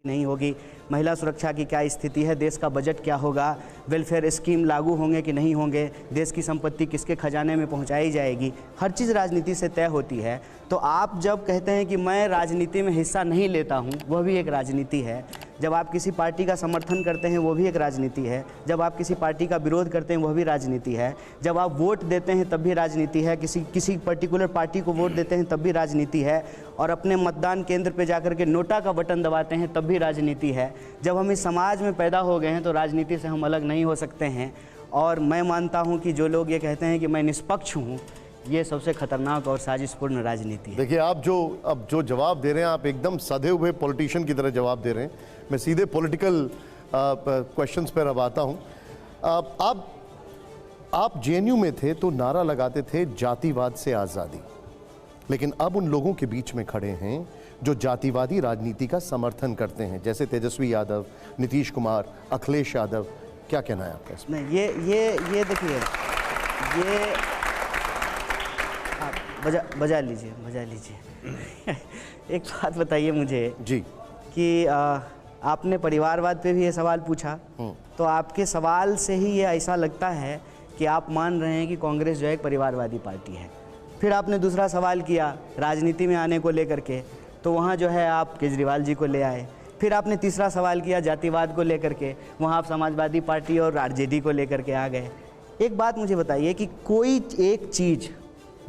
नहीं होगी, महिला सुरक्षा की क्या स्थिति है, देश का बजट क्या होगा, वेलफेयर स्कीम लागू होंगे कि नहीं होंगे, देश की संपत्ति किसके खजाने में पहुंचाई जाएगी, हर चीज़ राजनीति से तय होती है। तो आप जब कहते हैं कि मैं राजनीति में हिस्सा नहीं लेता हूं, वह भी एक राजनीति है। जब आप किसी पार्टी का समर्थन करते हैं वो भी एक राजनीति है। जब आप किसी पार्टी का विरोध करते हैं वह भी राजनीति है। जब आप वोट देते हैं तब भी राजनीति है। किसी पर्टिकुलर पार्टी को वोट देते हैं तब भी राजनीति है। और अपने मतदान केंद्र पे जाकर के नोटा का बटन दबाते हैं तब भी राजनीति है। जब हम इस समाज में पैदा हो गए हैं तो राजनीति से हम अलग नहीं हो सकते हैं। और मैं मानता हूँ कि जो लोग ये कहते हैं कि मैं निष्पक्ष हूँ, ये सबसे खतरनाक और साजिशपूर्ण राजनीति है। देखिए, आप जो जवाब दे रहे हैं, आप एकदम सधे हुए पॉलिटिशियन की तरह जवाब दे रहे हैं। मैं सीधे पॉलिटिकल क्वेश्चंस पर अब आता हूं। आप जेएनयू में थे तो नारा लगाते थे जातिवाद से आज़ादी, लेकिन अब उन लोगों के बीच में खड़े हैं जो जातिवादी राजनीति का समर्थन करते हैं, जैसे तेजस्वी यादव, नीतीश कुमार, अखिलेश यादव। क्या कहना है आपका इसमें? नहीं, ये देखिए, ये बजा लीजिए एक बात बताइए मुझे जी कि आपने परिवारवाद पे भी ये सवाल पूछा, तो आपके सवाल से ही ये ऐसा लगता है कि आप मान रहे हैं कि कांग्रेस जो है एक परिवारवादी पार्टी है। फिर आपने दूसरा सवाल किया राजनीति में आने को लेकर के, तो वहाँ जो है आप केजरीवाल जी को ले आए। फिर आपने तीसरा सवाल किया जातिवाद को लेकर के, वहाँ आप समाजवादी पार्टी और आरजेडी को लेकर के आ गए। एक बात मुझे बताइए कि कोई एक चीज़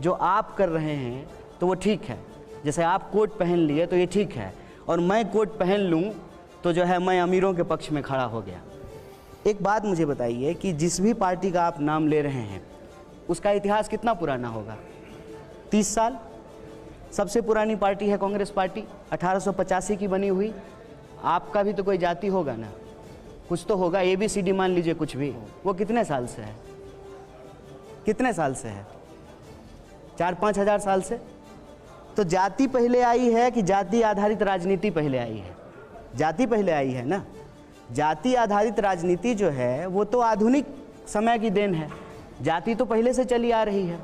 जो आप कर रहे हैं तो वो ठीक है, जैसे आप कोट पहन लिए तो ये ठीक है, और मैं कोट पहन लूँ तो जो है मैं अमीरों के पक्ष में खड़ा हो गया। एक बात मुझे बताइए कि जिस भी पार्टी का आप नाम ले रहे हैं उसका इतिहास कितना पुराना होगा? 30 साल। सबसे पुरानी पार्टी है कांग्रेस पार्टी, 1885 की बनी हुई। आपका भी तो कोई जाति होगा ना, कुछ तो होगा, ABCD मान लीजिए कुछ भी। वो कितने साल से है? कितने साल से है? 4-5 हज़ार साल से। तो जाति पहले आई है कि जाति आधारित राजनीति पहले आई है? जाति पहले आई है ना। जाति आधारित राजनीति जो है वो तो आधुनिक समय की देन है। जाति तो पहले से चली आ रही है।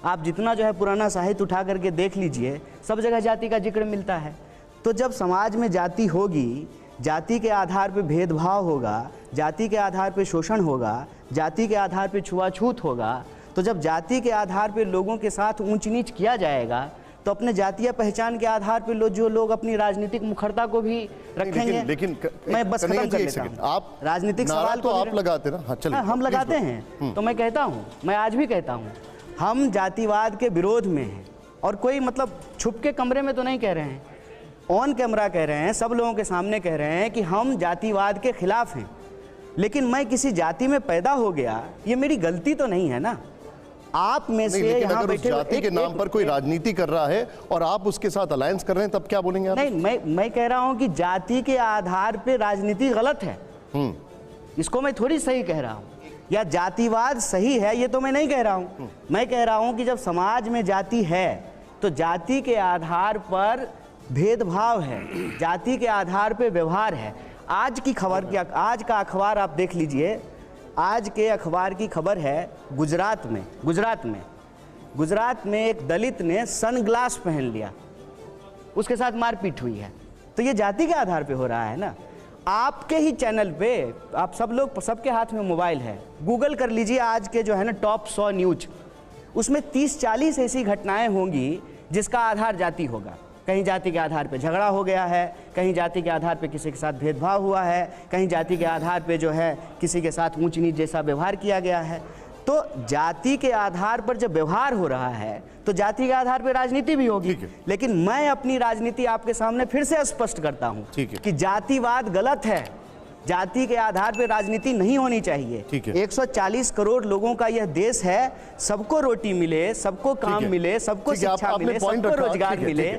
आप जितना जो है पुराना साहित्य उठा करके देख लीजिए, सब जगह जाति का जिक्र मिलता है। तो जब समाज में जाति होगी, जाति के आधार पर भेदभाव होगा, जाति के आधार पर शोषण होगा, जाति के आधार पर छुआछूत होगा, तो जब जाति के आधार पर लोगों के साथ ऊंच नीच किया जाएगा तो अपने जातीय पहचान के आधार पर जो लोग अपनी राजनीतिक मुखरता को भी रखेंगे। लेकिन मैं बस खत्म कर लेता हूं। आप राजनीतिक सवाल तो आप लगाते ना। हाँ, चलिए। हम लगाते हैं। तो मैं कहता हूं, मैं आज भी कहता हूं, हम जातिवाद के विरोध में हैं। और कोई मतलब छुप के कमरे में तो नहीं कह रहे हैं, ऑन कैमरा कह रहे हैं, सब लोगों के सामने कह रहे हैं कि हम जातिवाद के खिलाफ हैं। लेकिन मैं किसी जाति में पैदा हो गया, ये मेरी गलती तो नहीं है ना। आप में से यहाँ बैठे जाति के नाम पर कोई राजनीति कर रहा है और आप उसके साथ अलायंस कर रहे हैं, तब क्या बोलेंगे आप? नहीं, मैं कह रहा हूं कि जाति के आधार पे राजनीति गलत है, इसको मैं थोड़ी सही कह रहा हूं। या जातिवाद सही है, ये तो मैं नहीं कह रहा हूं। मैं कह रहा हूं कि जब समाज में जाति है तो जाति के आधार पर भेदभाव है, जाति के आधार पर व्यवहार है। आज की खबर क्या, आज का अखबार आप देख लीजिए, आज के अखबार की खबर है गुजरात में एक दलित ने सनग्लास पहन लिया, उसके साथ मारपीट हुई है। तो ये जाति के आधार पे हो रहा है ना। आपके ही चैनल पे आप सब लोग, सबके हाथ में मोबाइल है, गूगल कर लीजिए आज के जो है ना टॉप 100 न्यूज, उसमें 30-40 ऐसी घटनाएं होंगी जिसका आधार जाति होगा। कहीं जाति के आधार पे झगड़ा हो गया है, कहीं जाति के आधार पे किसी के साथ भेदभाव हुआ है, कहीं जाति के आधार पे जो है किसी के साथ ऊंच नीच जैसा व्यवहार किया गया है। तो जाति के आधार पर जब व्यवहार हो रहा है तो जाति के आधार पर राजनीति भी होगी। लेकिन मैं अपनी राजनीति आपके सामने फिर से स्पष्ट करता हूं कि जातिवाद गलत है, जाति के आधार पर राजनीति नहीं होनी चाहिए। 140 करोड़ लोगों का यह देश है, सबको रोटी मिले, सबको काम मिले, सबको शिक्षा मिले, सबको रोजगार मिले।